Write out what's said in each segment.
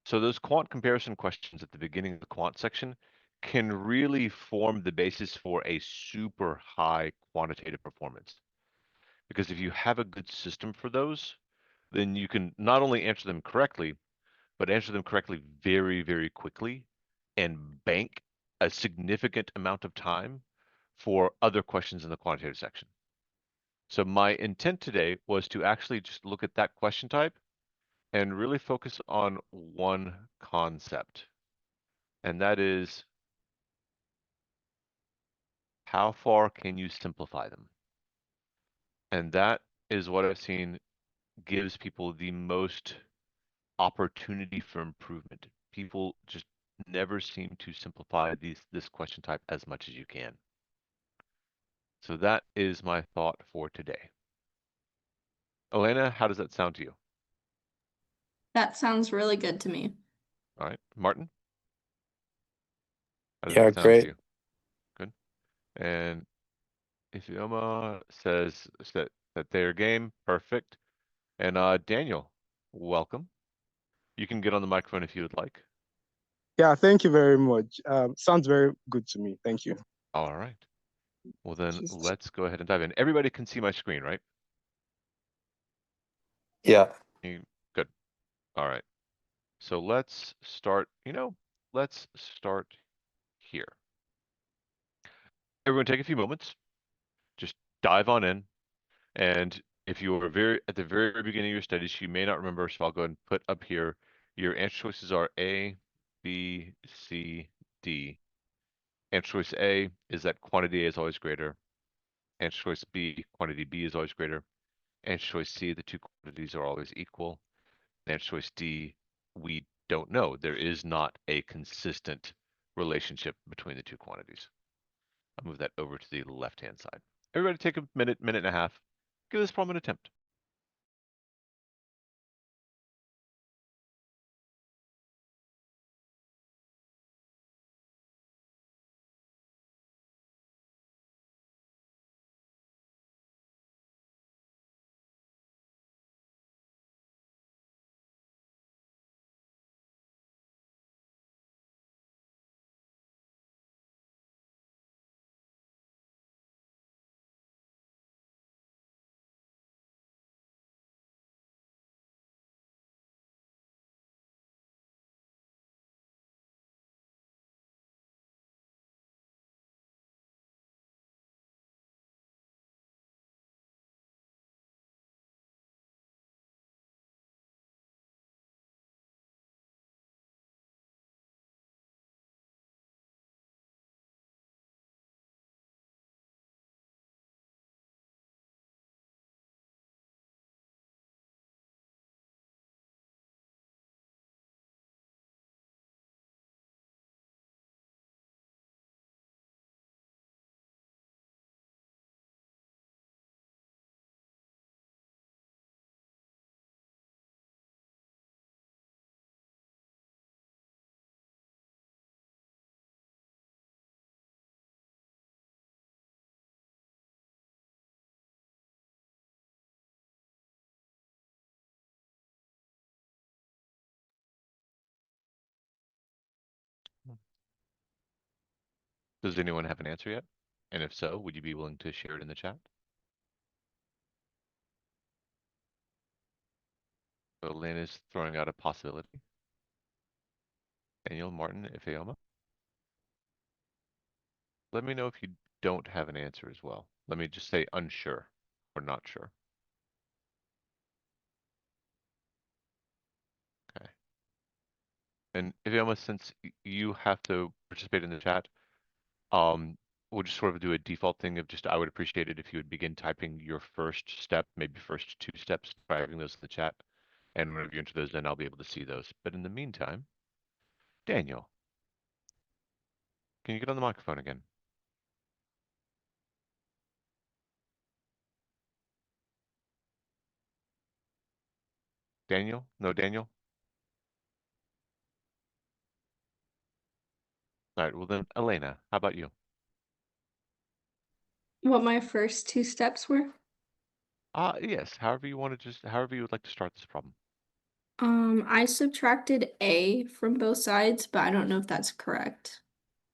So those quant comparison questions at the beginning of the quant section can really form the basis for a super high quantitative performance. Because if you have a good system for those, then you can not only answer them correctly, but answer them correctly very, very quickly and bank a significant amount of time for other questions in the quantitative section. So my intent today was to actually just look at that question type and really focus on one concept. And that is, how far can you simplify them? And that is what I've seen gives people the most opportunity for improvement. People just never seem to simplify this question type as much as you can. So that is my thought for today. Elena, how does that sound to you? That sounds really good to me. All right. Martin, how does Yeah, that sound to great. you? Good. And Ifeoma says that they're game. Perfect. And Daniel, welcome. You can get on the microphone if you would like. Yeah, thank you very much. Sounds very good to me. Thank you. All right. Well, then Just- let's go ahead and dive in. Everybody can see my screen, right? Yeah. Good. All right. So let's start, let's start here. Everyone take a few moments, just dive on in. And if you were at the very beginning of your studies, you may not remember, so I'll go ahead and put up here. Your answer choices are A, B, C, D. Answer choice A is that quantity A is always greater. Answer choice B, quantity B is always greater. Answer choice C, the two quantities are always equal. Answer choice D, we don't know. There is not a consistent relationship between the two quantities. I'll move that over to the left-hand side. Everybody take a minute, minute and a half. Give this problem an attempt. Does anyone have an answer yet? And if so, would you be willing to share it in the chat? So Lynn is throwing out a possibility. Daniel, Martin, Ifeoma. Let me know if you don't have an answer as well. Let me just say unsure or not sure. Okay. And Ifeoma, since you have to participate in the chat, we'll just sort of do a default thing of just, I would appreciate it if you would begin typing your first step, maybe first two steps, typing those in the chat. And whenever you enter those, then I'll be able to see those. But in the meantime, Daniel, can you get on the microphone again? Daniel? No, Daniel? All right, well then, Elena, how about you? What my first two steps were? Yes, however you want to however you would like to start this problem. I subtracted A from both sides, but I don't know if that's correct.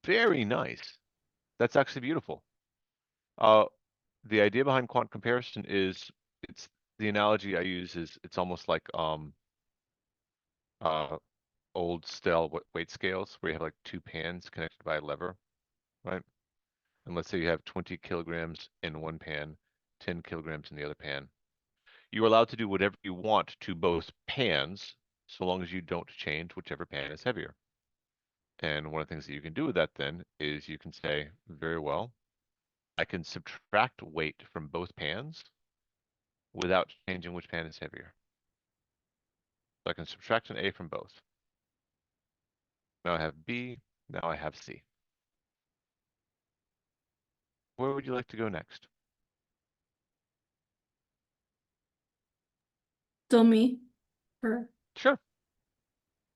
Very nice. That's actually beautiful. Uh, the idea behind quant comparison is it's the analogy I use is it's almost like uh old style weight scales where you have like two pans connected by a lever, right? And let's say you have 20 kilograms in one pan, 10 kilograms in the other pan. You're allowed to do whatever you want to both pans, so long as you don't change whichever pan is heavier. And one of the things that you can do with that then is you can say, very well, I can subtract weight from both pans without changing which pan is heavier. So I can subtract an A from both. Now I have B, now I have C. Where would you like to go next? Still me? Or Sure.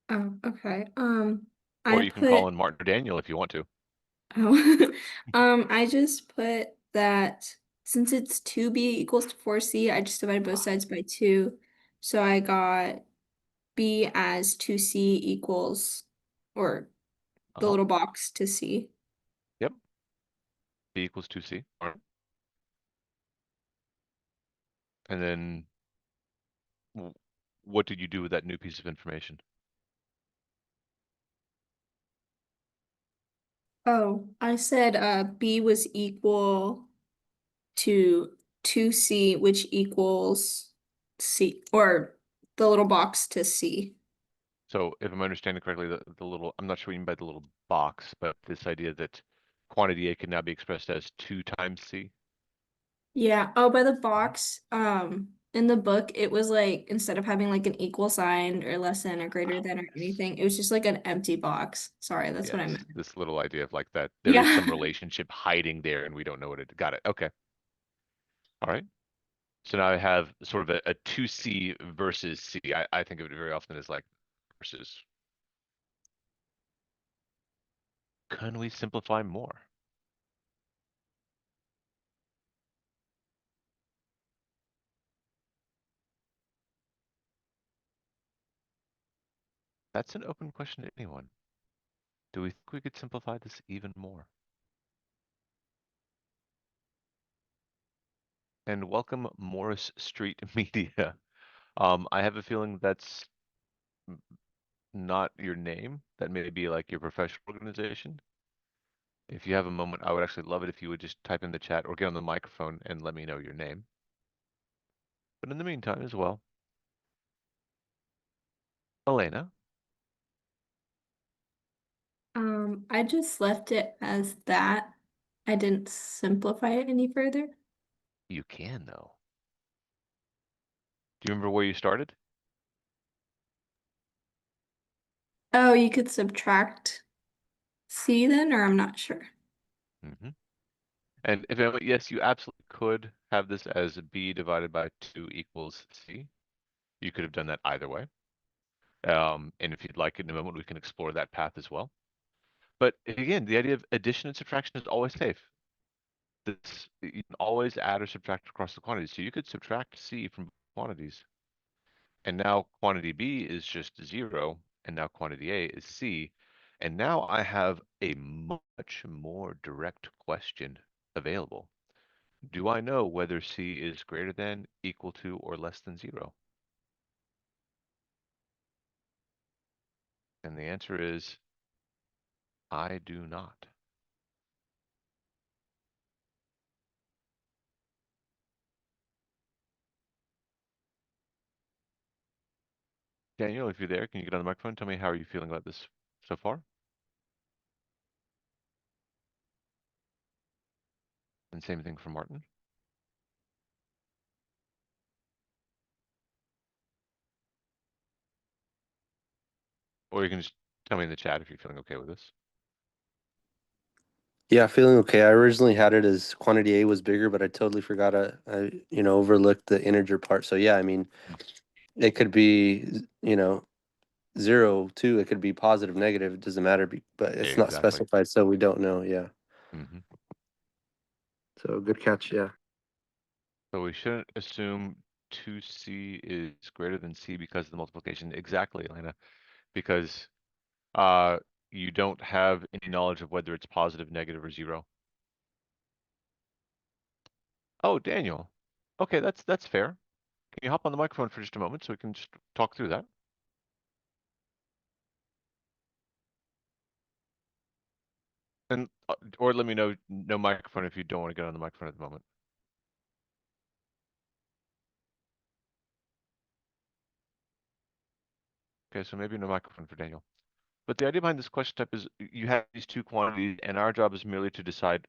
oh, okay. Or I you can call put in Martin or Daniel if you want to. oh I just put that since it's 2B equals to 4C, I just divided both sides by 2. So I got B as 2C equals or the Uh-huh. little box to C. Yep. B equals 2C. All right. And then what did you do with that new piece of information? Oh, I said B was equal to 2C, which equals C, or the little box to C. So if I'm understanding correctly, the little, I'm not sure what you mean by the little box, but this idea that quantity A can now be expressed as 2 times C. Yeah. Oh, by the box, in the book, it was like instead of having like an equal sign or less than or greater than or Yes. anything, it was just like an empty box. Sorry, that's what I Yes. meant. This little idea of like that there is Yeah. some relationship hiding there and we don't know what it, got it. Okay. All right. So now I have sort of a 2C versus C. I think of it very often as like versus. Can we simplify more? That's an open question to anyone. Do we think we could simplify this even more? And welcome Morris Street Media. I have a feeling that's not your name. That may be like your professional organization. If you have a moment, I would actually love it if you would just type in the chat or get on the microphone and let me know your name. But in the meantime as well, Elena, I just left it as that. I didn't simplify it any further. you can though. Do you remember where you started? Oh, you could subtract C then, or I'm not sure. Hmm. And if yes, you absolutely could have this as B divided by 2 equals C. You could have done that either way. And if you'd like in a moment, we can explore that path as well. But again, the idea of addition and subtraction is always safe. This, you can always add or subtract across the quantities. So you could subtract C from quantities. And now quantity B is just 0, and now quantity A is C. And now I have a much more direct question available. Do I know whether C is greater than, equal to, or less than 0? And the answer is, I do not. Daniel, if you're there, can you get on the microphone? Tell me how are you feeling about this so far? And same thing for Martin. Or you can just tell me in the chat if you're feeling okay with this. Yeah, feeling okay. I originally had it as quantity A was bigger, but I totally forgot I overlooked the integer part. So yeah, I mean, it could be, 0, 2, it could be positive, negative, it doesn't matter, but it's not Exactly. specified, so we don't know. Yeah. Hmm. So good catch. Yeah. So we shouldn't assume 2C is greater than C because of the multiplication? Exactly, Elena. Because you don't have any knowledge of whether it's positive, negative, or zero. Oh, Daniel. Okay, that's fair. Can you hop on the microphone for just a moment so we can just talk through that? And or let me know no microphone if you don't want to get on the microphone at the moment. Okay, so maybe no microphone for Daniel. But the idea behind this question type is you have these two quantities, and our job is merely to decide,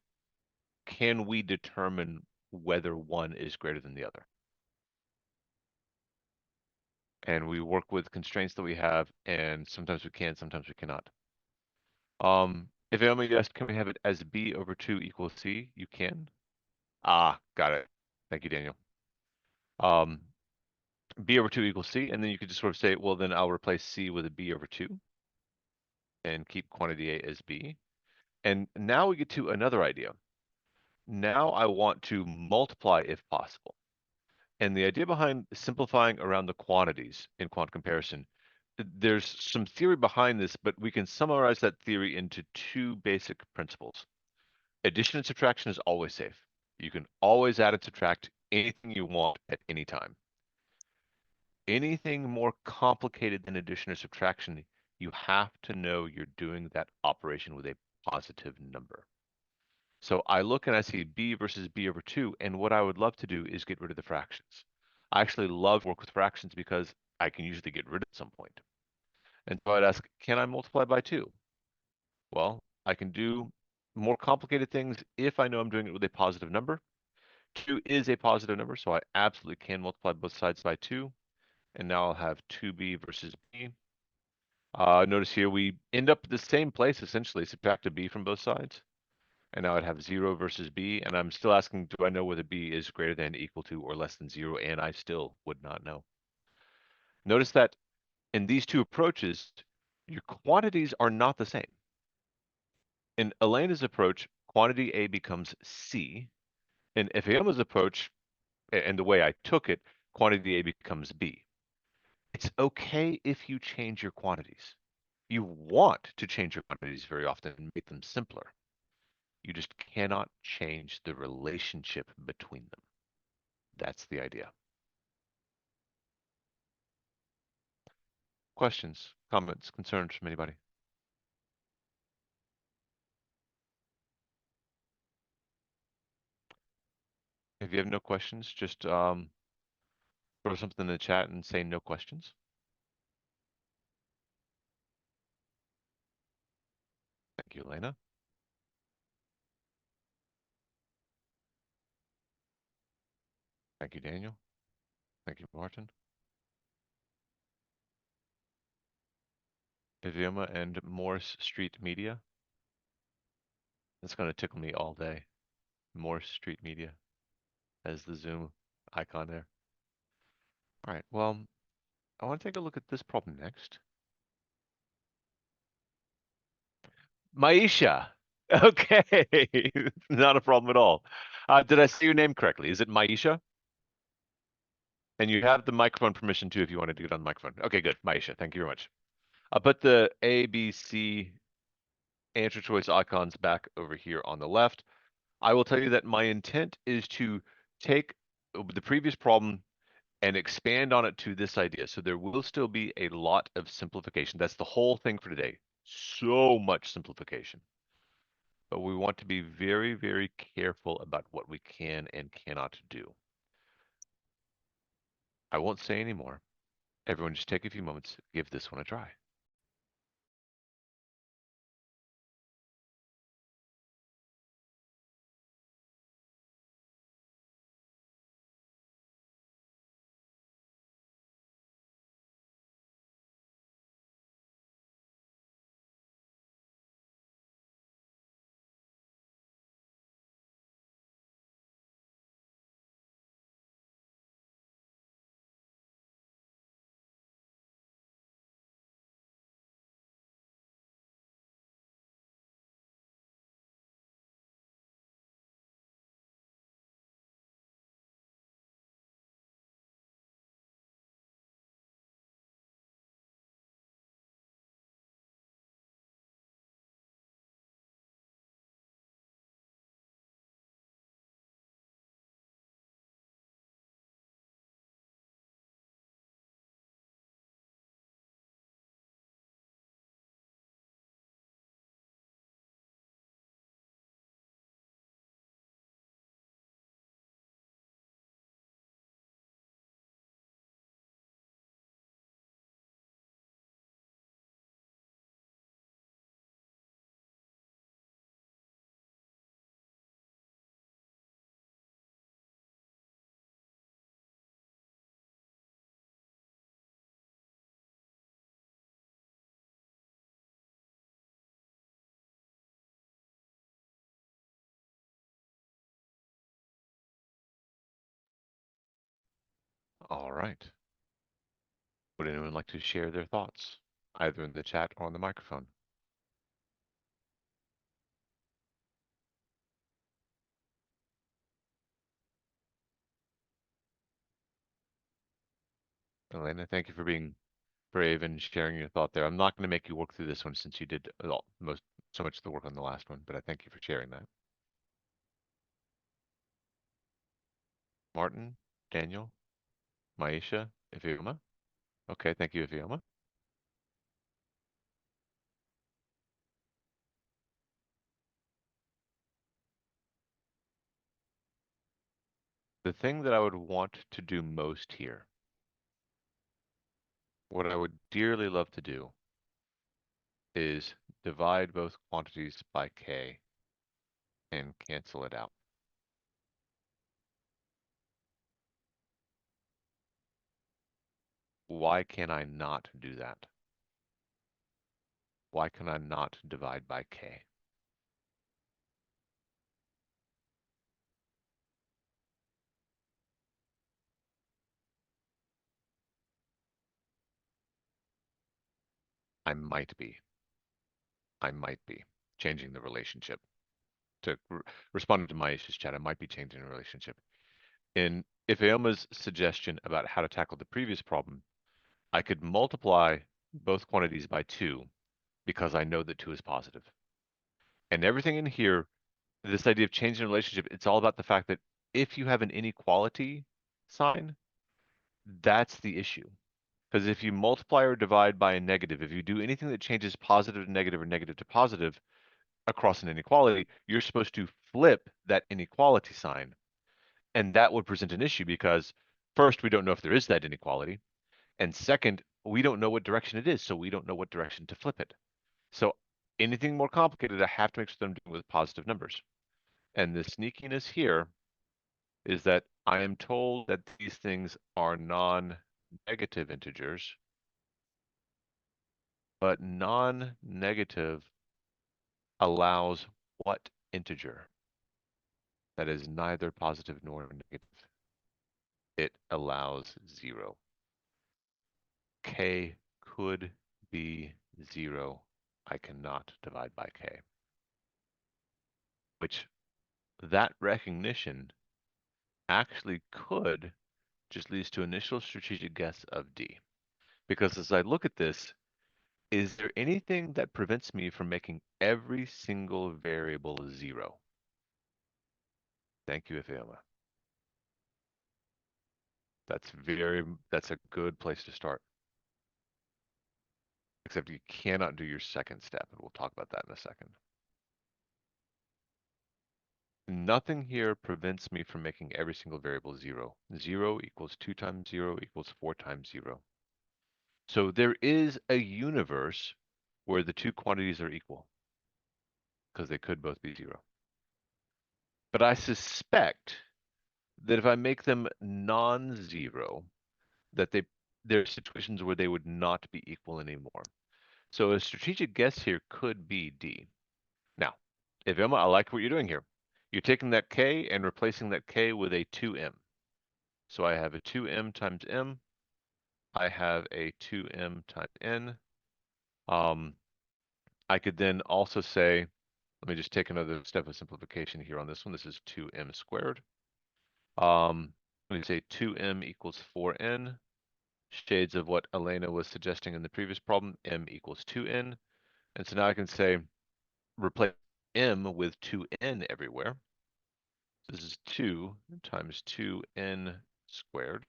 can we determine whether one is greater than the other? And we work with constraints that we have, and sometimes we can, sometimes we cannot. If Emily asked, can we have it as b over 2 equals c? You can. Ah, got it. Thank you, Daniel. B over 2 equals c, and then you could just sort of say, well, then I'll replace c with a b over 2 and keep quantity A as b. And now we get to another idea. Now I want to multiply if possible. And the idea behind simplifying around the quantities in quant comparison, there's some theory behind this, but we can summarize that theory into two basic principles. Addition and subtraction is always safe. You can always add and subtract anything you want at any time. Anything more complicated than addition or subtraction, you have to know you're doing that operation with a positive number. So I look and I see b versus b over 2, and what I would love to do is get rid of the fractions. I actually love to work with fractions because I can usually get rid of at some point. And so I'd ask, can I multiply by 2? Well, I can do more complicated things if I know I'm doing it with a positive number. 2 is a positive number, so I absolutely can multiply both sides by 2. And now I'll have 2b versus b. Notice here we end up at the same place, essentially. Subtract a b from both sides. And now I'd have 0 versus b. And I'm still asking, do I know whether b is greater than, equal to, or less than 0? And I still would not know. Notice that in these two approaches, your quantities are not the same. In Elena's approach, quantity A becomes C. In Ifeoma's approach, and the way I took it, quantity A becomes B. It's okay if you change your quantities. You want to change your quantities very often and make them simpler. You just cannot change the relationship between them. That's the idea. Questions, comments, concerns from anybody? If you have no questions, just throw something in the chat and say no questions. Thank you, Elena. Thank you, Daniel. Thank you, Martin. Ivioma and Morris Street Media. That's going to tickle me all day. Morris Street Media as the Zoom icon there. All right, well, I want to take a look at this problem next. Maisha. Okay, not a problem at all. Did I say your name correctly? Is it Maisha? And you have the microphone permission too if you wanted to get on the microphone. Okay, good. Maisha, thank you very much. I'll put the A, B, C answer choice icons back over here on the left. I will tell you that my intent is to take the previous problem and expand on it to this idea. So there will still be a lot of simplification. That's the whole thing for today. So much simplification. But we want to be very, very careful about what we can and cannot do. I won't say any more. Everyone just take a few moments, give this one a try. All right. Would anyone like to share their thoughts, either in the chat or on the microphone? Elena, thank you for being brave and sharing your thought there. I'm not going to make you work through this one since you did so much of the work on the last one, but I thank you for sharing that. Martin, Daniel, Maisha, Ifioma. Okay, thank you, Ifioma. The thing that I would want to do most here, what I would dearly love to do, is divide both quantities by k and cancel it out. Why can I not do that? Why can I not divide by k? I might be. I might be changing the relationship. To responding to Maisha's chat, I might be changing the relationship. In Ifeoma's suggestion about how to tackle the previous problem, I could multiply both quantities by 2 because I know that 2 is positive. And everything in here, this idea of changing the relationship, it's all about the fact that if you have an inequality sign, that's the issue. Because if you multiply or divide by a negative, if you do anything that changes positive to negative or negative to positive across an inequality, you're supposed to flip that inequality sign. And that would present an issue because first, we don't know if there is that inequality. And second, we don't know what direction it is, so we don't know what direction to flip it. So anything more complicated, I have to make sure that I'm doing with positive numbers. And the sneakiness here is that I am told that these things are non-negative integers, but non-negative allows what integer? That is neither positive nor negative. It allows 0. K could be 0. I cannot divide by k. Which that recognition actually could just leads to initial strategic guess of D. Because as I look at this, is there anything that prevents me from making every single variable 0? Thank you, Ifeoma. That's a good place to start. Except you cannot do your second step, and we'll talk about that in a second. Nothing here prevents me from making every single variable 0. 0 equals 2 times 0 equals 4 times 0. So there is a universe where the two quantities are equal, because they could both be 0. But I suspect that if I make them non-zero, that there are situations where they would not be equal anymore. So a strategic guess here could be D. Now, if Emma, I like what you're doing here. You're taking that K and replacing that K with a 2M. So I have a 2M times M. I have a 2M times N. I could then also say, let me just take another step of simplification here on this one. This is 2M squared. Let me say 2M equals 4N. Shades of what Elena was suggesting in the previous problem, M equals 2N. And so now I can say, replace M with 2N everywhere. This is 2 times 2N squared.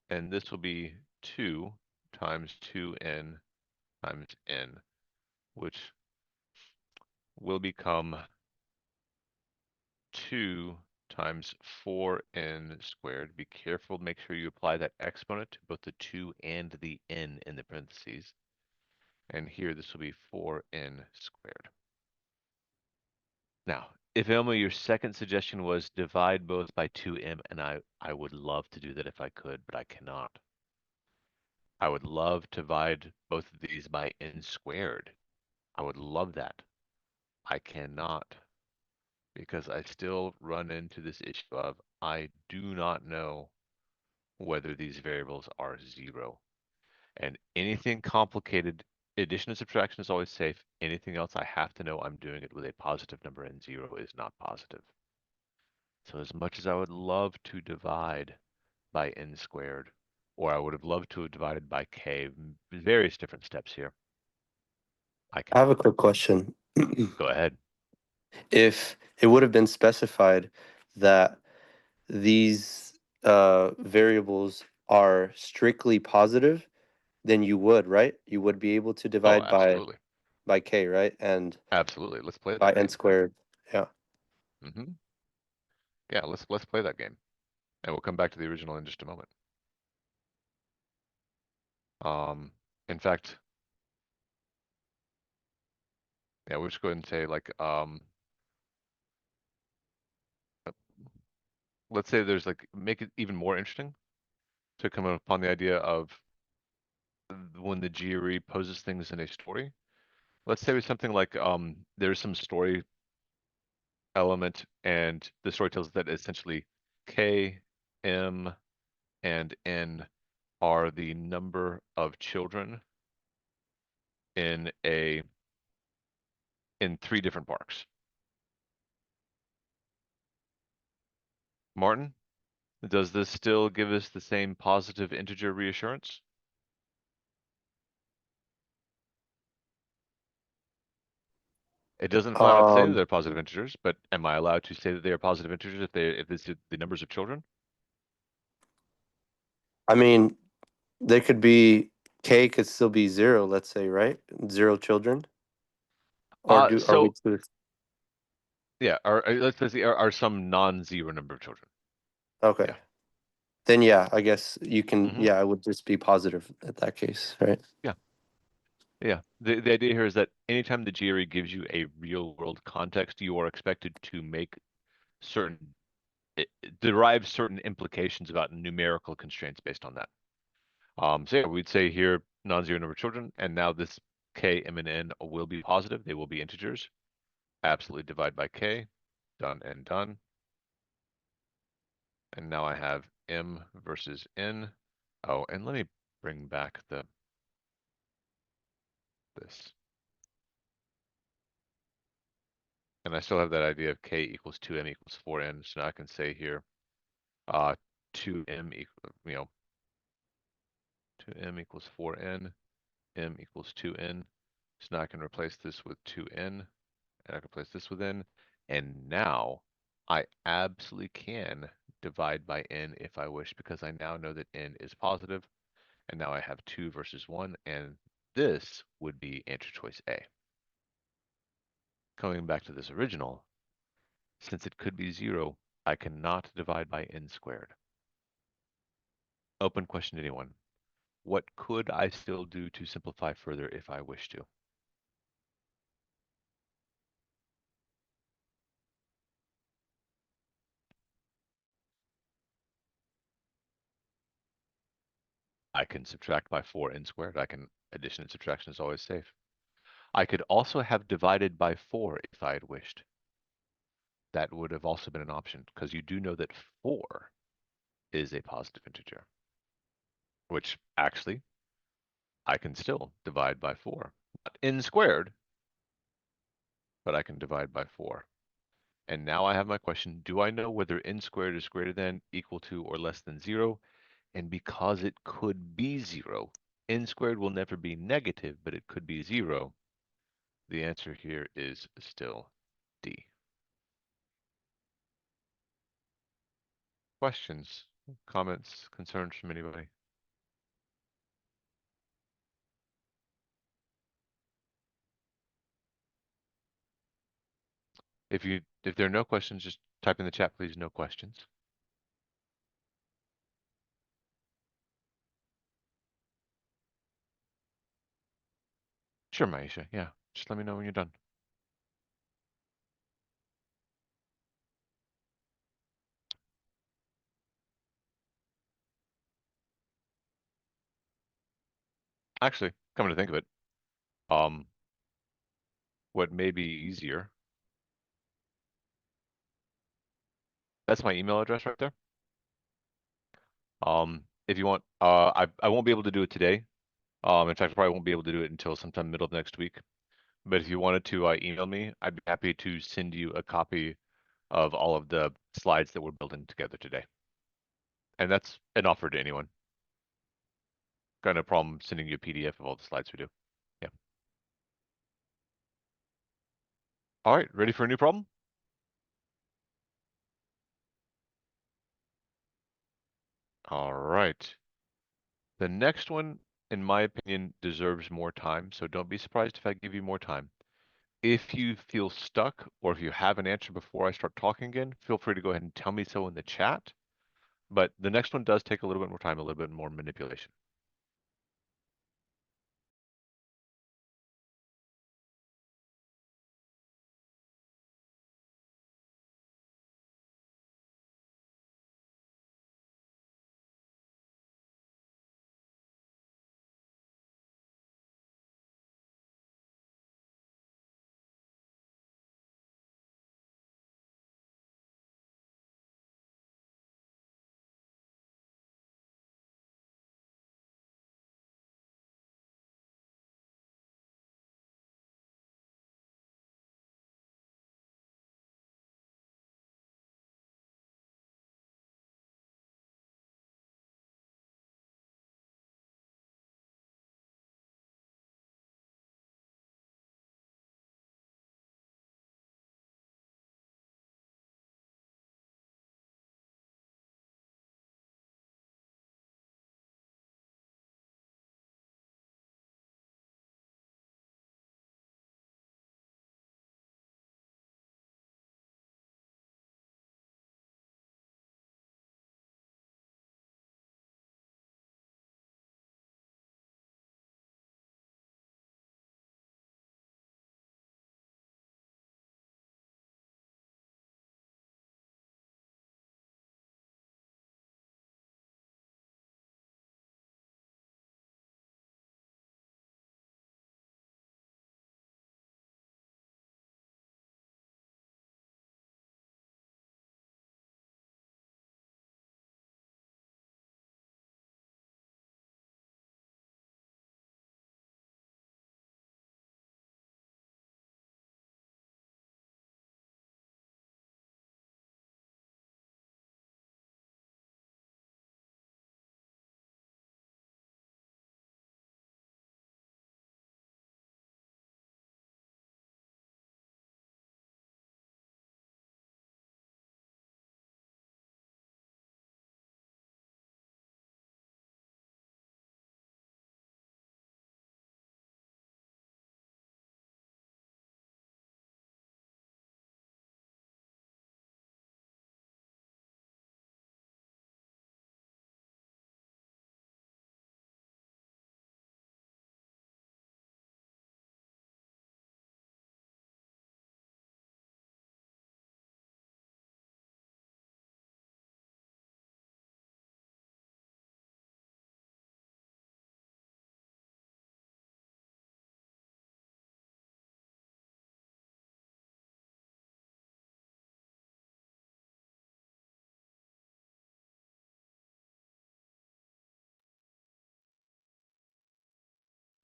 And this will be 2 times 2N times N, which will become 2 times 4N squared. Be careful, make sure you apply that exponent to both the 2 and the N in the parentheses. And here this will be 4N squared. Now, if Emma, your second suggestion was divide both by 2M, and I would love to do that if I could, but I cannot. I would love to divide both of these by N squared. I would love that. I cannot, because I still run into this issue of I do not know whether these variables are 0. And anything complicated, addition and subtraction is always safe. Anything else, I have to know I'm doing it with a positive number, and 0 is not positive. So as much as I would love to divide by n squared, or I would have loved to have divided by k, various different steps here, I I have a cannot. quick question. Go ahead. If it would have been specified that these variables are strictly positive, then you would, right? You would be able to Oh, divide absolutely. by k, right? And Absolutely. Let's play by that n game. squared. Yeah. Mm-hmm. Yeah, let's play that game. And we'll come back to the original in just a moment. In fact, yeah, we'll just go ahead and say like, let's say there's like, make it even more interesting to come upon the idea of when the GRE poses things in a story. Let's say it's something like, there's some story element and the story tells that essentially K, M, and N are the number of children in in 3 different parks. Martin, does this still give us the same positive integer reassurance? It doesn't flat out say that Um, they're positive integers, but am I allowed to say that they are positive integers if this is the numbers of children? I mean, they could be k could still be 0, let's say, right? 0 children. Or are we So to yeah, let's see, are some non-zero number of children? okay. Yeah. Then yeah, I guess you can Hmm. yeah, it would just be positive at that case, right? Yeah. Yeah. The idea here is that anytime the GRE gives you a real world context, you are expected to make certain derive certain implications about numerical constraints based on that. So yeah, we'd say here non-zero number of children, and now this k, m, and n will be positive. They will be integers. Absolutely divide by k. Done and done. And now I have m versus n. Oh, and let me bring back this. And I still have that idea of k equals 2m equals 4n. So now I can say here, 2m equal, 2m equals 4n, m equals 2n. So now I can replace this with 2n, and I can replace this with n. And now I absolutely can divide by n if I wish, because I now know that n is positive. And now I have 2 versus 1, and this would be answer choice A. Coming back to this original, since it could be 0, I cannot divide by n squared. Open question to anyone. What could I still do to simplify further if I wish to? I can subtract by 4n squared. I can, addition and subtraction is always safe. I could also have divided by 4 if I had wished. That would have also been an option, because you do know that 4 is a positive integer, which actually I can still divide by 4. Not n squared, but I can divide by 4. And now I have my question, do I know whether n squared is greater than, equal to, or less than 0? And because it could be 0, n squared will never be negative, but it could be 0. The answer here is still D. Questions, comments, concerns from anybody? If there are no questions, just type in the chat, please, no questions. Sure, Maisha, yeah. Just let me know when you're done. Actually, coming to think of it, what may be easier, that's my email address right there. If you want, I won't be able to do it today. In fact, I probably won't be able to do it until sometime middle of next week. But if you wanted to email me, I'd be happy to send you a copy of all of the slides that we're building together today. And that's an offer to anyone. Got no problem sending you a PDF of all the slides we do. Yeah. All right, ready for a new problem? All right. The next one, in my opinion, deserves more time, so don't be surprised if I give you more time. If you feel stuck or if you have an answer before I start talking again, feel free to go ahead and tell me so in the chat. But the next one does take a little bit more time, a little bit more manipulation.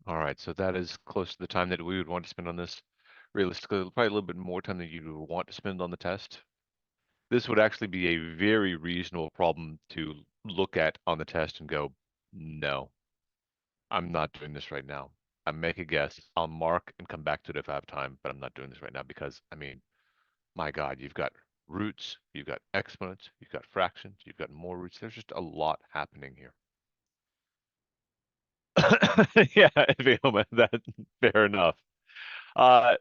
All right, so that is close to the time that we would want to spend on this. Realistically, probably a little bit more time than you would want to spend on the test. This would actually be a very reasonable problem to look at on the test and go, no, I'm not doing this right now. I make a guess, I'll mark and come back to it if I have time, but I'm not doing this right now because, I mean, my God, you've got roots, you've got exponents, you've got fractions, you've got more roots. There's just a lot happening here. Yeah, Vioma, that's fair enough. Uh,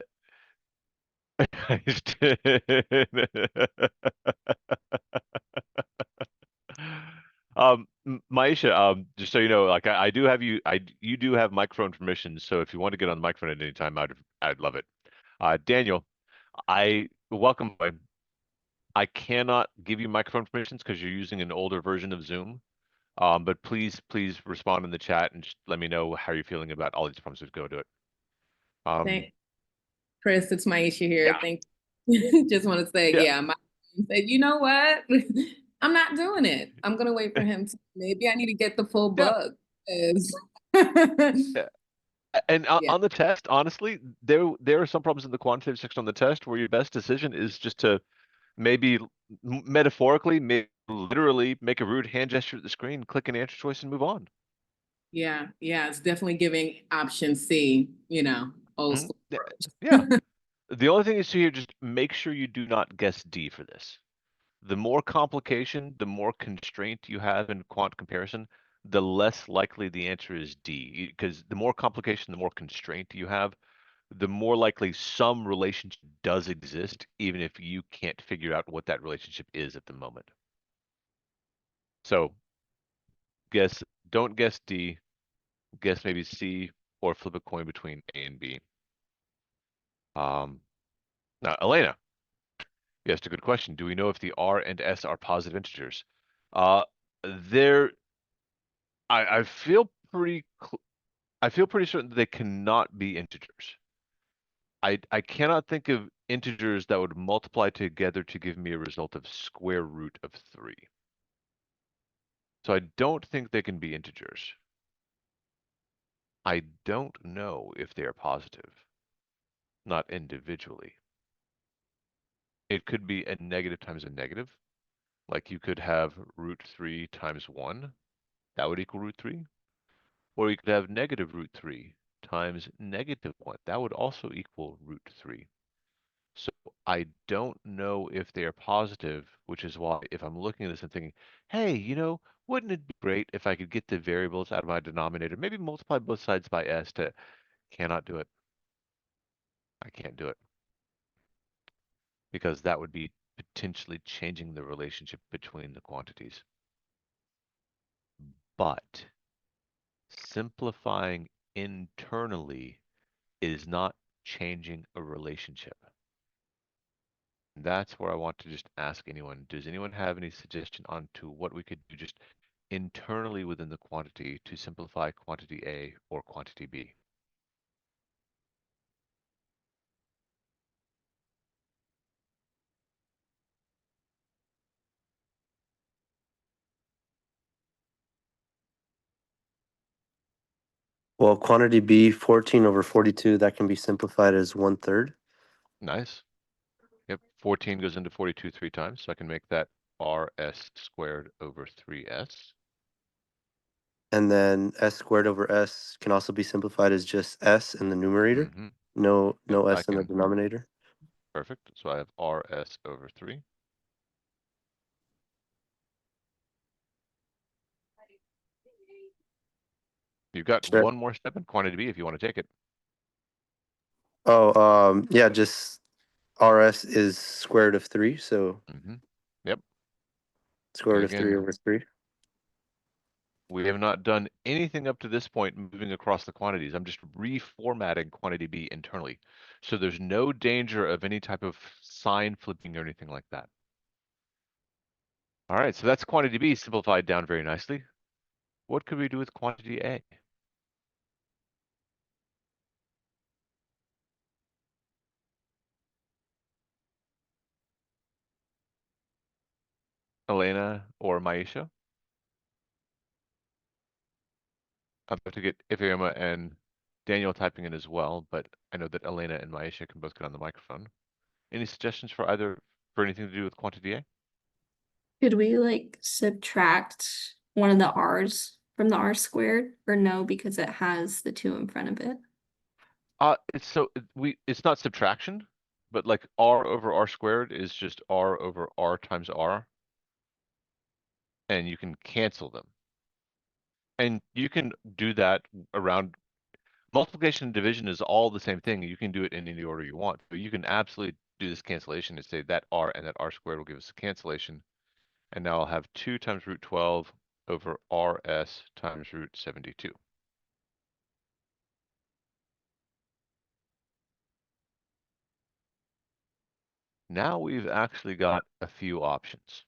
Maisha, just so you know, like I do have you, you do have microphone permission. So if you want to get on the microphone at any time, I'd love it. Daniel, I welcome. I cannot give you microphone permissions because you're using an older version of Zoom. But please respond in the chat and just let me know how you're feeling about all these problems. Just go to it. Thanks, Chris, it's Maisha here. Yeah. Thank you. Just want to say, Yeah. yeah, my said, you know what? I'm not doing it. I'm gonna wait for him to, maybe I need to get the full Yeah. book. 'Cause- Yeah. And Yeah. on the test, honestly, there are some problems in the quantitative section on the test where your best decision is just to maybe metaphorically, maybe literally make a rude hand gesture at the screen, click an answer choice, and move on. Yeah, it's definitely giving option C, old Mhm. school Yeah. approach. Yeah. The only thing is to here, just make sure you do not guess D for this. The more complication, the more constraint you have in quant comparison, the less likely the answer is D. Because the more complication, the more constraint you have, the more likely some relationship does exist, even if you can't figure out what that relationship is at the moment. So don't guess D, guess maybe C, or flip a coin between A and B. Now, Elena, you asked a good question. Do we know if the R and S are positive integers? Uh, there, I feel I feel pretty certain that they cannot be integers. I cannot think of integers that would multiply together to give me a result of square root of 3. So I don't think they can be integers. I don't know if they are positive, not individually. It could be a negative times a negative. Like you could have root 3 times 1. That would equal root 3. Or you could have negative root 3 times negative 1. That would also equal root 3. So I don't know if they are positive, which is why if I'm looking at this and thinking, hey, wouldn't it be great if I could get the variables out of my denominator, maybe multiply both sides by s to, cannot do it. I can't do it. Because that would be potentially changing the relationship between the quantities. But simplifying internally is not changing a relationship. That's where I want to just ask anyone, does anyone have any suggestion on to what we could do just internally within the quantity to simplify quantity A or quantity B? Well, quantity B, 14 over 42, that can be simplified as 1/3. Nice. Yep, 14 goes into 42 3 times, so I can make that RS squared over 3S. And then S squared over S can also be simplified as just S in the numerator. Mm-hmm. No Yep, I S in the can, denominator. perfect. So I have RS over 3. You've got Sure. one more step in quantity B if you want to take it. Oh, yeah, just RS is square root of 3, so Mm-hmm. Yep. square root of 3 Again, over 3. we have not done anything up to this point moving across the quantities. I'm just reformatting quantity B internally. So there's no danger of any type of sign flipping or anything like that. All right, so that's quantity B simplified down very nicely. What could we do with quantity A? Elena or Maisha? I'm about to get Ifeoma and Daniel typing in as well, but I know that Elena and Maisha can both get on the microphone. Any suggestions for anything to do with quantity A? Could we like subtract one of the r's from the r squared, or no, because it has the 2 in front of it? It's not subtraction, but like R over R squared is just R over R times R, and you can cancel them. And you can do that around multiplication and division is all the same thing. You can do it in any order you want, but you can absolutely do this cancellation and say that R and that R squared will give us a cancellation. And now I'll have 2 times root 12 over RS times root 72. Now we've actually got a few options.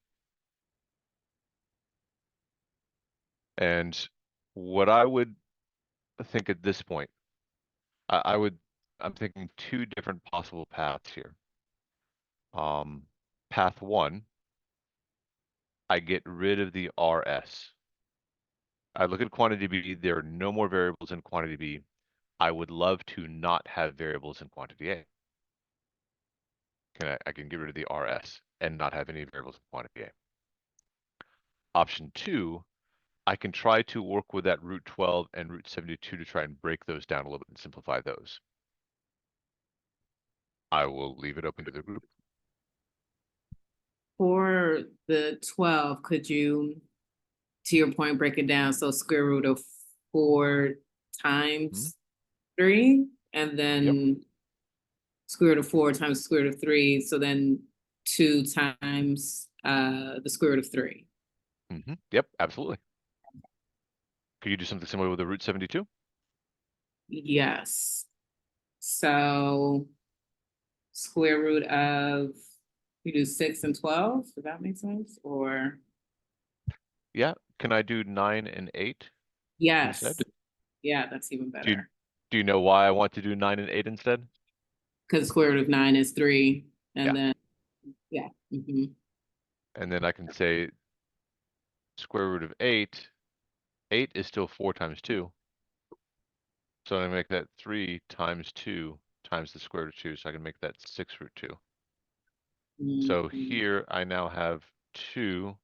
And what I would think at this point, I'm thinking 2 different possible paths here. Path 1 I get rid of the RS. I look at quantity B, there are no more variables in quantity B. I would love to not have variables in quantity A. I can get rid of the RS and not have any variables in quantity A. Option 2, I can try to work with that root 12 and root 72 to try and break those down a little bit and simplify those. I will leave it open to the group. For the 12, could you, to your point, break it down? So square root of 4 times 3, and then square root of 4 times square root of 3. So then 2 times the square root of 3. Yep, absolutely. Could you do something similar with the root 72? Yes. So square root of, you do 6 and 12. Does that make sense? Or Yeah. Can I do 9 and 8 yes. instead? Yeah, that's even better. Do you know why I want to do 9 and 8 instead? Because square root of 9 is 3. And Yeah. then, yeah. And then I can say square root of 8. 8 is still 4 times 2. So I'm gonna make that 3 times 2 times the square root of 2. So I can make that 6 root 2. So here I now have 2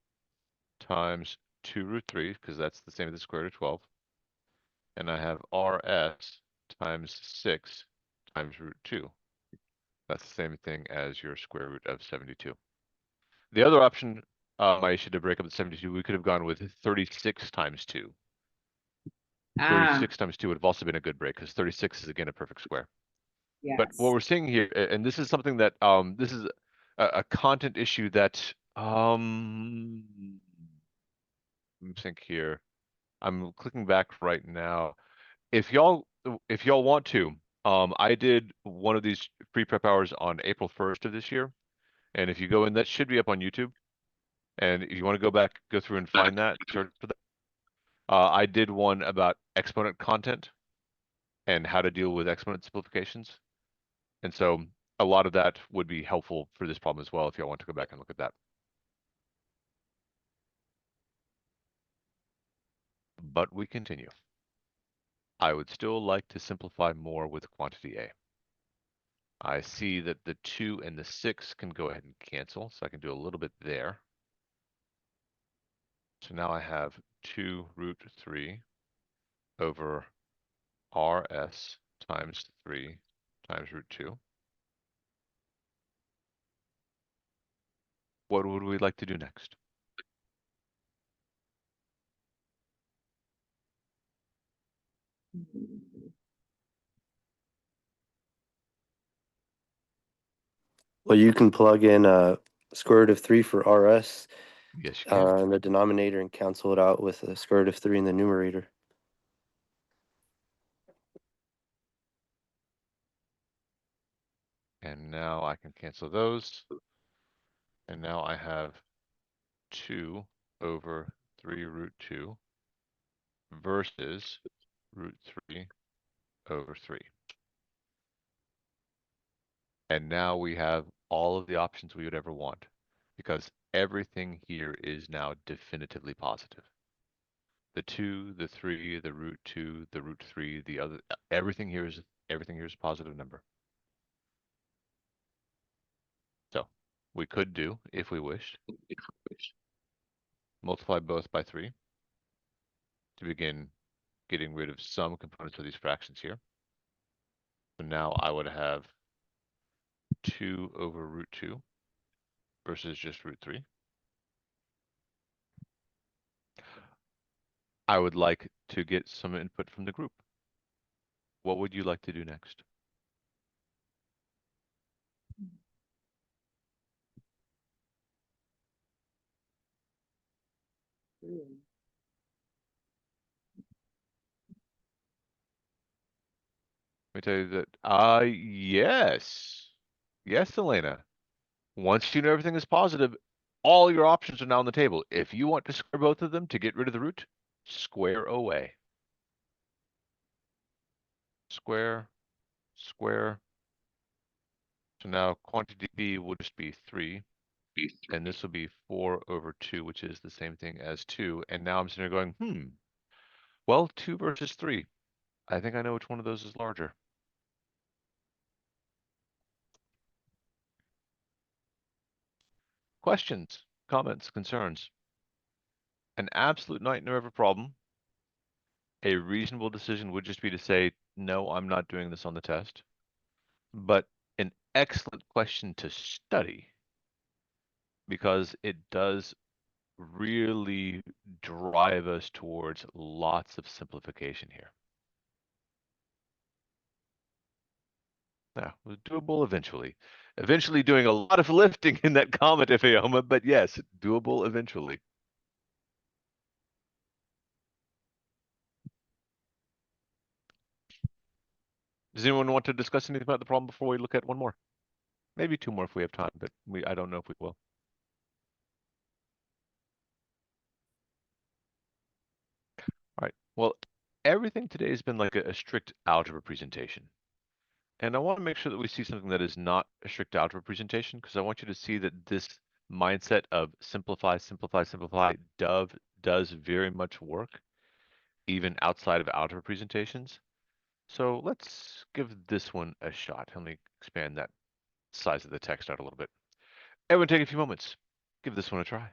times 2 root 3, because that's the same as the square root of 12. And I have RS times 6 times root 2. That's the same thing as your square root of 72. The other option, I should have break up the 72, we could have gone with 36 times 2. 36 times 2 would have also been a good break, because 36 is again a perfect square. But what Yes. we're seeing here, and this is something that, this is a content issue that, let me think here. I'm clicking back right now. If y'all want to, I did one of these free prep hours on April 1st of this year. And if you go in, that should be up on YouTube. And if you want to go back, go through and find that, search for that. I did one about exponent content and how to deal with exponent simplifications. And so a lot of that would be helpful for this problem as well if y'all want to go back and look at that. But we continue. I would still like to simplify more with quantity A. I see that the 2 and the 6 can go ahead and cancel, so I can do a little bit there. So now I have 2 root 3 over RS times 3 times root 2. What would we like to do next? Well, you can plug in square root of 3 for RS Yes, you can. in the denominator and cancel it out with the square root of 3 in the numerator. And now I can cancel those. And now I have 2 over 3 root 2 versus root 3 over 3. And now we have all of the options we would ever want, because everything here is now definitively positive. The 2, the 3, the root 2, the root 3, the other, everything here is a positive number. So we could do, if we wished, multiply both by 3 to begin getting rid of some components of these fractions here. So now I would have 2 over root 2 versus just root 3. I would like to get some input from the group. What would you like to do next? Let me tell you that, yes. Yes, Elena. Once you know everything is positive, all your options are now on the table. If you want to square both of them to get rid of the root, square away. Square, square. So now quantity B will just be 3 And this will be 4/2, which is the same thing as 2. And now I'm sitting there going, well, 2 versus 3. I think I know which one of those is larger. Questions, comments, concerns? An absolute nightmare of a problem. A reasonable decision would just be to say, no, I'm not doing this on the test. But an excellent question to study because it does really drive us towards lots of simplification here. Now, it was doable eventually. Eventually doing a lot of lifting in that comment, Ifeoma, but yes, doable eventually. Does anyone want to discuss anything about the problem before we look at one more? Maybe 2 more if we have time, but I don't know if we will. All right. Well, everything today has been like a strict algebra presentation. And I want to make sure that we see something that is not a strict algebra presentation, because I want you to see that this mindset of simplify, simplify, simplify does very much work, even outside of algebra presentations. So let's give this one a shot. Let me expand that size of the text out a little bit. Everyone take a few moments. Give this one a try.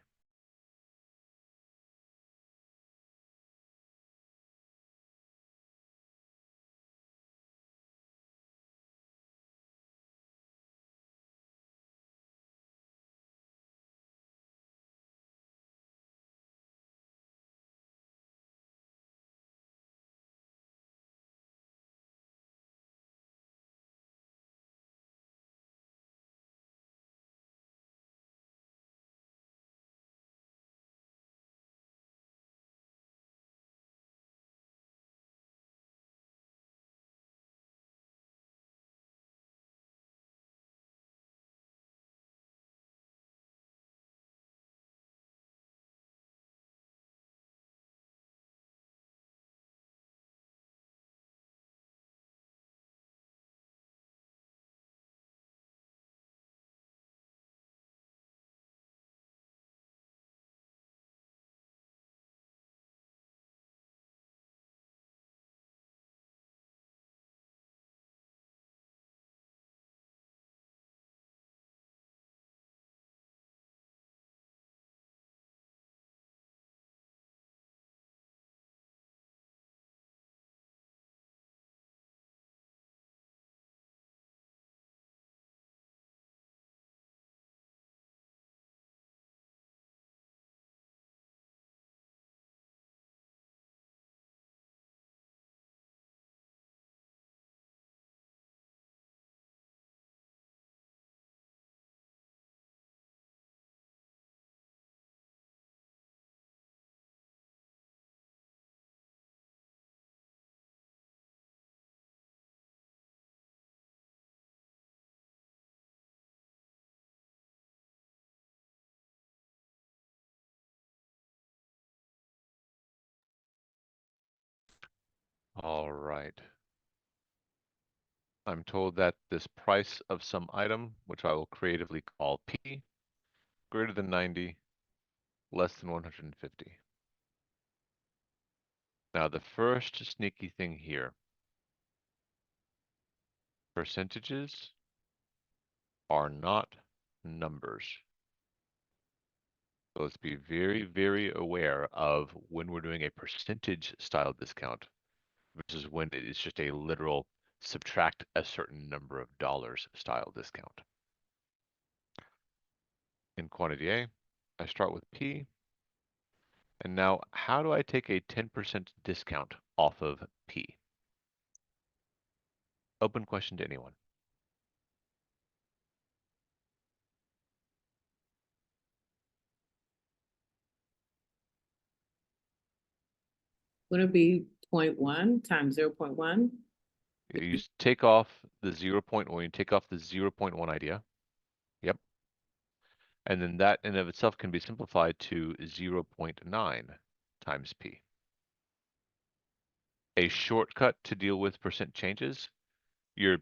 All right. I'm told that this price of some item, which I will creatively call P, greater than 90, less than 150. Now, the first sneaky thing here, percentages are not numbers. So let's be very, very aware of when we're doing a percentage style discount versus when it is just a literal subtract a certain number of dollars style discount. In quantity A, I start with P. And now, how do I take a 10% discount off of P? Open question to anyone. Would it be 0.1 times 0.1? You take off the 0.1, you take off the 0.1 idea. Yep. And then that in of itself can be simplified to 0.9 times P. A shortcut to deal with percent changes, your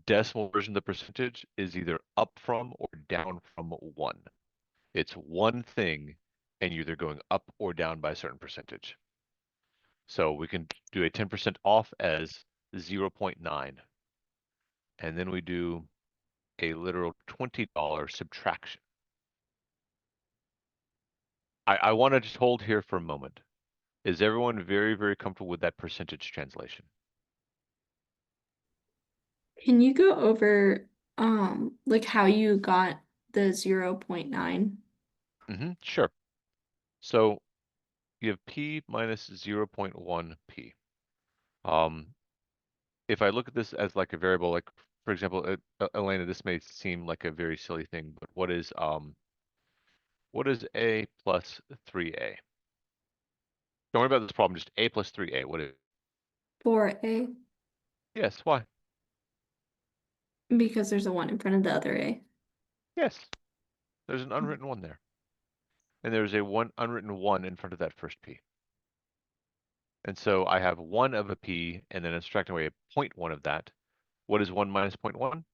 decimal version of the percentage is either up from or down from 1. It's one thing, and you're either going up or down by a certain percentage. So we can do a 10% off as 0.9. And then we do a literal $20 subtraction. I want to just hold here for a moment. Is everyone very, very comfortable with that percentage translation? Can you go over like how you got the 0.9? Sure. So you have P minus 0.1 P. If I look at this as like a variable, like for example, Elena, this may seem like a very silly thing, but what is A plus 3A? Don't worry about this problem, just A plus 3A. What is? 4A, Yes, why? because there's a 1 in front of the other A. Yes, there's an unwritten 1 there. And there's a unwritten 1 in front of that first P. And so I have 1 of a P, and then subtracting away a 0.1 of that. What is 1 minus 0.1?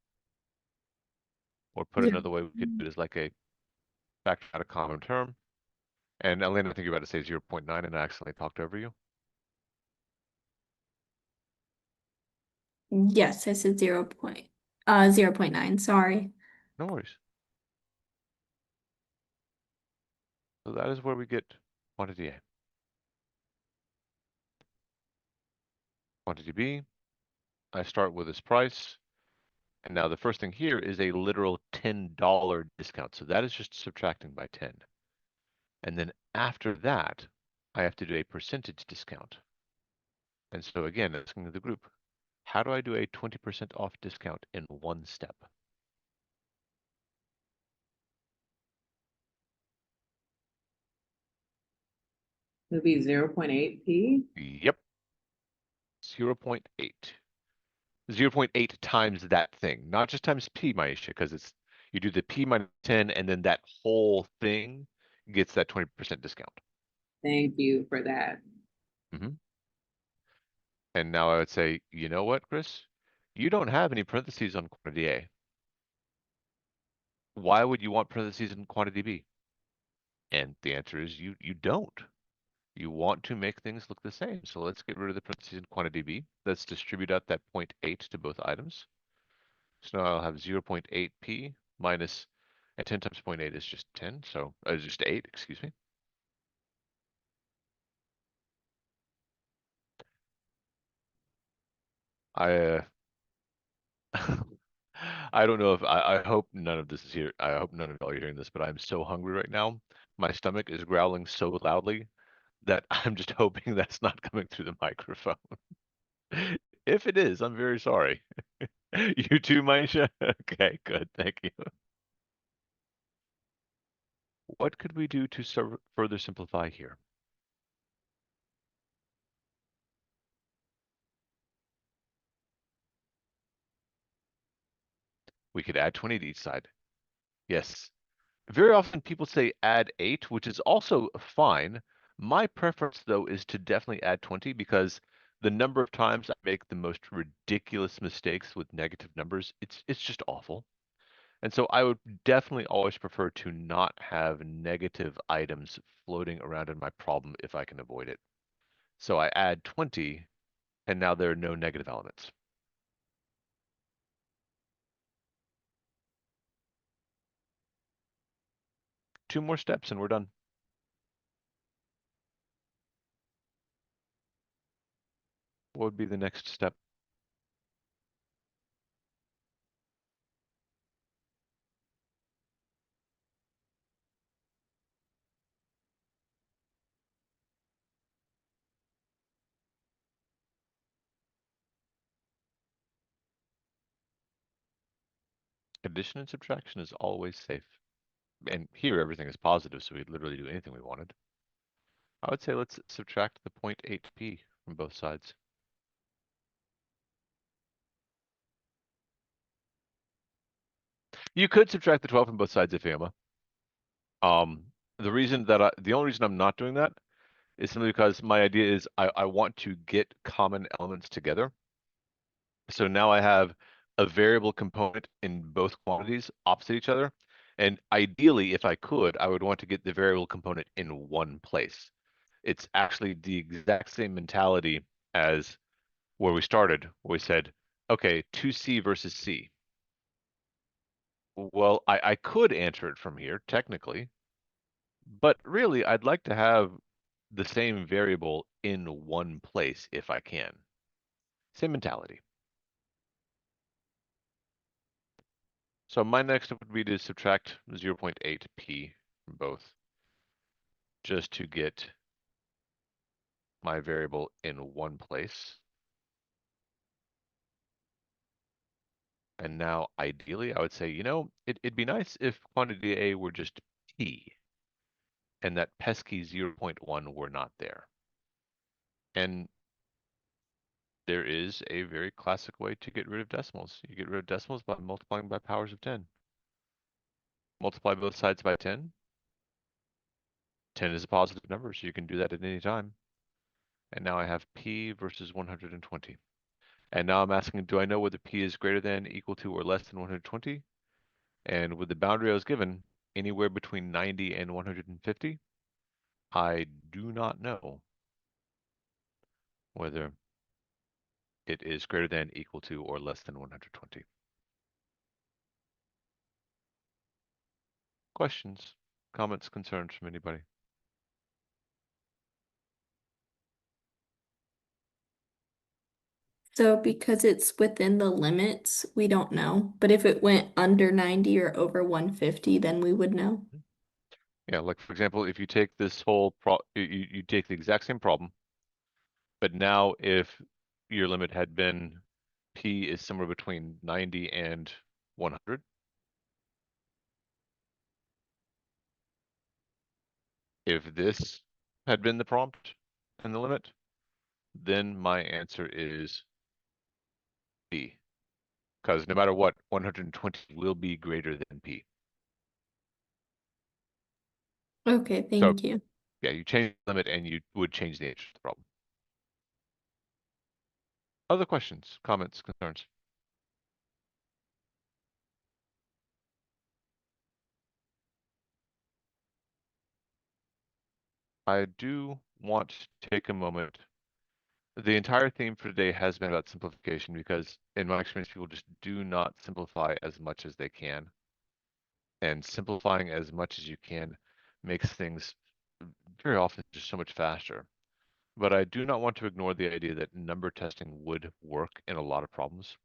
Or put it Zero. another way, we could do it as like a factor out a common term. And Elena, I think you're about to say 0.9, and I accidentally talked over you. Yes, I said 0.9, sorry. No worries. So that is where we get quantity A. Quantity B, I start with this price. And now the first thing here is a literal $10 discount. So that is just subtracting by 10. And then after that, I have to do a percentage discount. And so again, asking the group, how do I do a 20% off discount in one step? It'd be 0.8 P. Yep. 0.8. 0.8 times that thing, not just times P, Maisha, because it's you do the P minus 10 and then that whole thing gets that 20% discount. Thank you for that. And now I would say, you know what, Chris? You don't have any parentheses on quantity A. Why would you want parentheses in quantity B? And the answer is you don't. You want to make things look the same. So let's get rid of the parentheses in quantity B. Let's distribute out that 0.8 to both items. So now I'll have 0.8 P minus, and 10 times 0.8 is just 10, so just 8, excuse me. I I don't know if I hope none of this is here. I hope none of y'all are hearing this, but I'm so hungry right now. My stomach is growling so loudly that I'm just hoping that's not coming through the microphone. If it is, I'm very sorry. You too, Maisha? Okay, good, thank you. What could we do to further simplify here? We could add 20 to each side. Yes. Very often people say add 8, which is also fine. My preference, though, is to definitely add 20 because the number of times I make the most ridiculous mistakes with negative numbers, it's just awful. And so I would definitely always prefer to not have negative items floating around in my problem if I can avoid it. So I add 20, and now there are no negative elements. Two more steps and we're done. What would be the next step? Addition and subtraction is always safe. And here everything is positive, so we'd literally do anything we wanted. I would say let's subtract the 0.8p from both sides. You could subtract the 12 from both sides if Emma. The only reason I'm not doing that is simply because my idea is I want to get common elements together. So now I have a variable component in both quantities opposite each other, And ideally, if I could, I would want to get the variable component in one place. It's actually the exact same mentality as where we started, where we said, okay, 2C versus C. Well, I could answer it from here, technically, but really, I'd like to have the same variable in one place if I can. Same mentality. So my next step would be to subtract 0.8p from both, just to get my variable in one place. And now, ideally, I would say, it'd be nice if quantity A were just p, and that pesky 0.1 were not there. And there is a very classic way to get rid of decimals. You get rid of decimals by multiplying by powers of 10. Multiply both sides by 10. 10 is a positive number, so you can do that at any time. And now I have p versus 120. And now I'm asking, do I know whether p is greater than, equal to, or less than 120? And with the boundary I was given, anywhere between 90 and 150, I do not know whether it is greater than, equal to, or less than 120. Questions, comments, concerns from anybody? So because it's within the limits, we don't know. But if it went under 90 or over 150, then we would know. Yeah, like for example, if you take this whole you take the exact same problem, but now if your limit had been p is somewhere between 90 and 100, if this had been the prompt and the limit, then my answer is B. Because no matter what, 120 will be greater than P. Okay, So thank you. yeah, you change the limit and you would change the answer to the problem. Other questions, comments, concerns? I do want to take a moment. The entire theme for today has been about simplification because in my experience, people just do not simplify as much as they can. And simplifying as much as you can makes things very often just so much faster. But I do not want to ignore the idea that number testing would work in a lot of problems.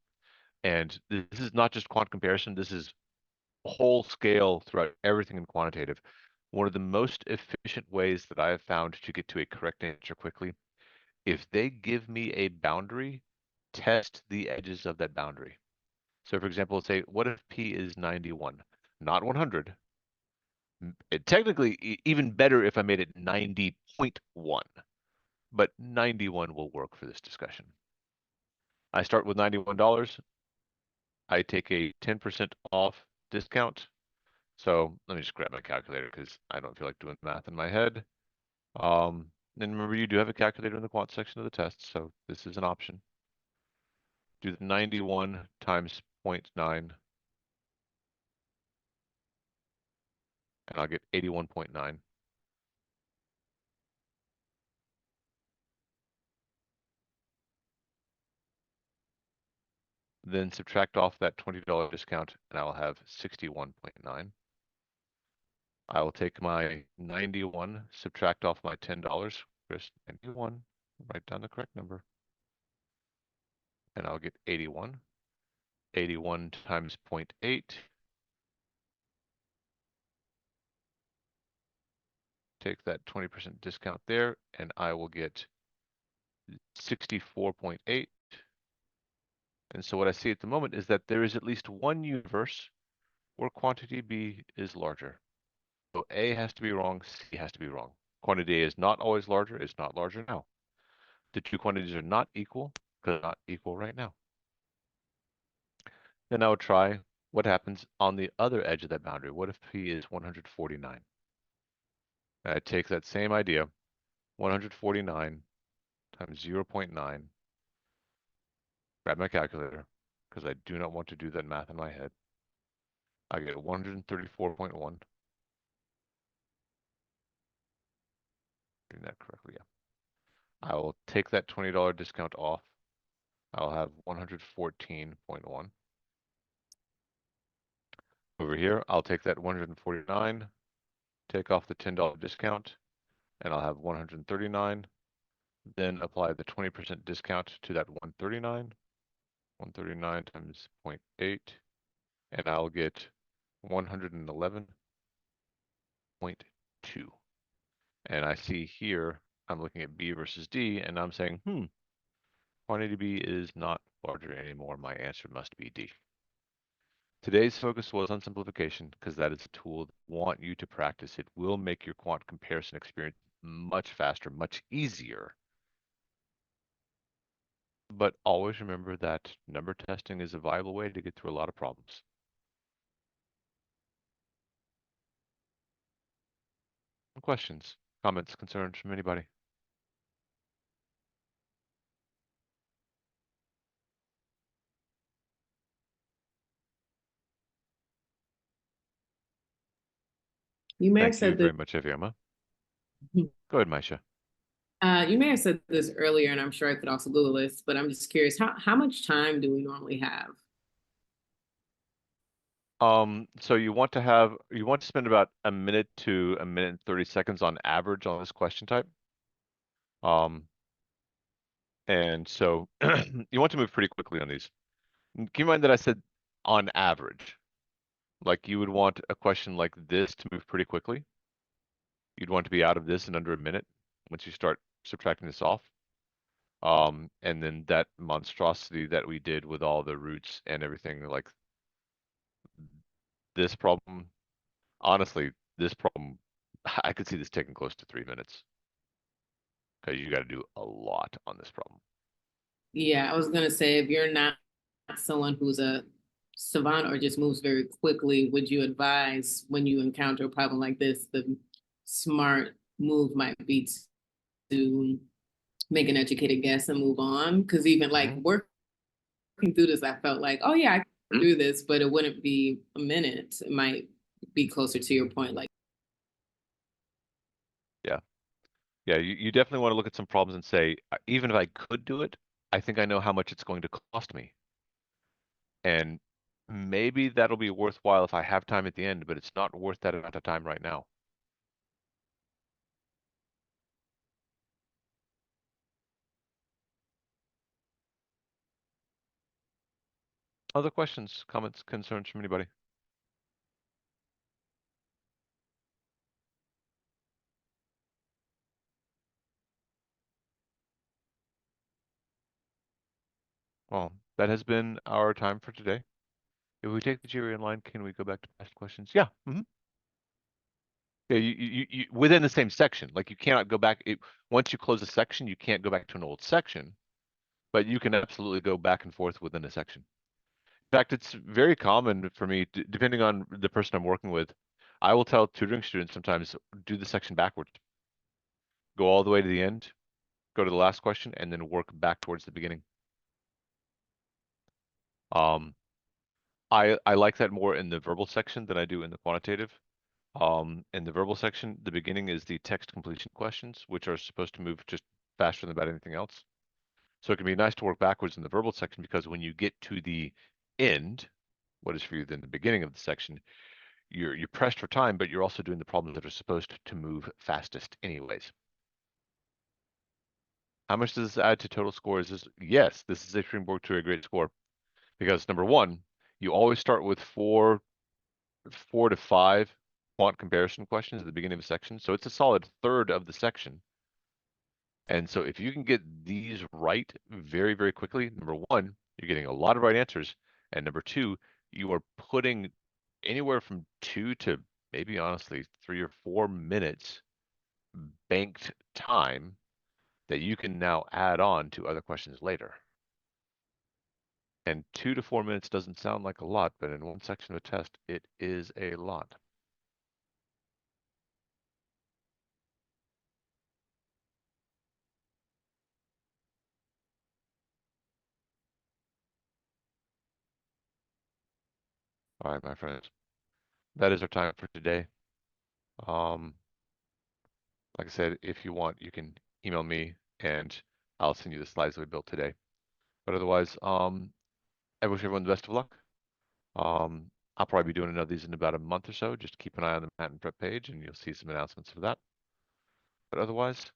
And this is not just quant comparison, this is whole scale throughout everything in quantitative. One of the most efficient ways that I have found to get to a correct answer quickly, if they give me a boundary, test the edges of that boundary. So for example, let's say, what if P is 91, not 100? Technically, even better if I made it 90.1, but 91 will work for this discussion. I start with $91. I take a 10% off discount. So let me just grab my calculator because I don't feel like doing math in my head. And remember, you do have a calculator in the quant section of the test, so this is an option. Do the 91 times 0.9, and I'll get 81.9. Then subtract off that $20 discount, and I'll have 61.9. I will take my 91, subtract off my $10, Chris, 91, write down the correct number, and I'll get 81. 81 times 0.8, take that 20% discount there, and I will get 64.8. And so what I see at the moment is that there is at least one universe where quantity B is larger. So A has to be wrong, C has to be wrong. Quantity A is not always larger, it's not larger now. The two quantities are not equal, because they're not equal right now. Then I would try what happens on the other edge of that boundary. What if P is 149? I take that same idea, 149 times 0.9, grab my calculator, because I do not want to do that math in my head. I get 134.1. Doing that correctly, yeah. I will take that $20 discount off. I'll have 114.1. Over here, I'll take that 149, take off the $10 discount, and I'll have 139. Then apply the 20% discount to that 139. 139 times 0.8, and I'll get 111.2. And I see here, I'm looking at B versus D, and I'm saying, quantity B is not larger anymore. My answer must be D. Today's focus was on simplification because that is a tool that I want you to practice. It will make your quant comparison experience much faster, much easier. But always remember that number testing is a viable way to get through a lot of problems. Questions, comments, concerns from anybody? You may have Thank you said very this. much, Eviema. Mhm. Go ahead, Maisha. You may have said this earlier, and I'm sure I could also Google this, but I'm just curious, how much time do we normally have? So you want to spend about a minute to a minute and 30 seconds on average on this question type. And so you want to move pretty quickly on these. Keep in mind that I said on average. Like you would want a question like this to move pretty quickly. You'd want to be out of this in under a minute once you start subtracting this off. And then that monstrosity that we did with all the roots and everything, like this problem, honestly, this problem, I could see this taking close to 3 minutes because you got to do a lot on this problem. Yeah, I was gonna say, if you're not someone who's a savant or just moves very quickly, would you advise when you encounter a problem like this, the smart move might be to make an educated guess and move on? Because even like working through this, I felt like, oh yeah, I can do this, but it wouldn't be a minute. It might be closer to your point, like. Yeah, you definitely want to look at some problems and say, even if I could do it, I think I know how much it's going to cost me. And maybe that'll be worthwhile if I have time at the end, but it's not worth that amount of time right now. Other questions, comments, concerns from anybody? Well, that has been our time for today. If we take the GRE online, can we go back to past questions? Yeah. Yeah, you within the same section. Like you cannot go back. Once you close a section, you can't go back to an old section, but you can absolutely go back and forth within a section. In fact, it's very common for me, depending on the person I'm working with, I will tell tutoring students sometimes do the section backwards. Go all the way to the end, go to the last question, and then work back towards the beginning. I like that more in the verbal section than I do in the quantitative. In the verbal section, the beginning is the text completion questions, which are supposed to move just faster than about anything else. So it can be nice to work backwards in the verbal section because when you get to the end, what is for you then the beginning of the section, you're pressed for time, but you're also doing the problems that are supposed to move fastest anyways. How much does this add to total score? Yes, this is a springboard to a great score because number one, you always start with four to five quant comparison questions at the beginning of a section. So it's a solid third of the section. And so if you can get these right very, very quickly, number one, you're getting a lot of right answers. And number two, you are putting anywhere from 2 to maybe honestly 3 or 4 minutes banked time that you can now add on to other questions later. And 2 to 4 minutes doesn't sound like a lot, but in one section of a test, it is a lot. All right, my friends. that is our time for today. Like I said, if you want, you can email me and I'll send you the slides that we built today. But otherwise, I wish everyone the best of luck. I'll probably be doing another of these in about a month or so. Just keep an eye on the Manhattan Prep page and you'll see some announcements for that. But otherwise,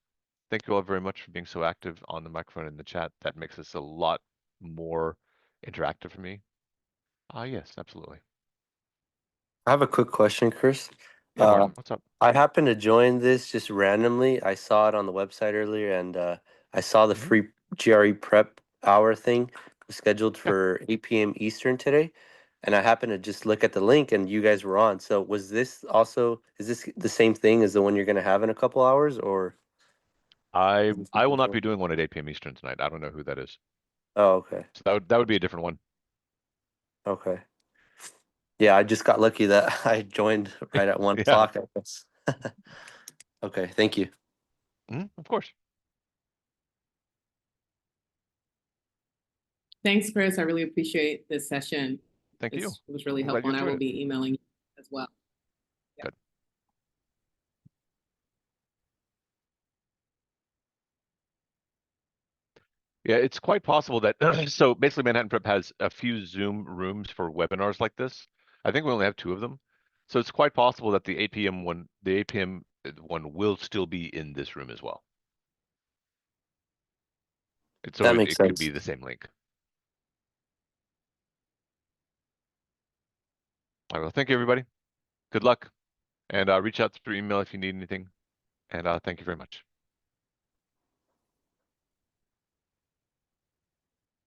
thank you all very much for being so active on the microphone and the chat. That makes this a lot more interactive for me. Yes, absolutely. I have a quick question, Chris. Yeah, Martin, what's up? I happened to join this just randomly. I saw it on the website earlier, and I saw the free GRE prep hour thing was scheduled Yeah. for 8 p.m. Eastern today. And I happened to just look at the link, and you guys were on. So was this also, is this the same thing as the one you're going to have in a couple hours, or? I is this will not different? be doing one at 8 p.m. Eastern tonight. I don't know who that is. Oh, okay. So that would be a different one. Okay. Yeah, I just got lucky that I joined right at 1 Yeah. o'clock, I guess. Okay, thank you. Of course. Thanks, Chris. I really appreciate this session. Thank you. It was really I'm glad helpful, you and I enjoyed will it. be emailing you as well. Yeah. Good. Yeah, it's quite possible that so basically Manhattan Prep has a few Zoom rooms for webinars like this. I think we only have 2 of them. So it's quite possible that the 8 p.m. one will still be in this room as well. So That makes it could be sense. the same link. All right, well, thank you, everybody. Good luck. And reach out through email if you need anything. And thank you very much.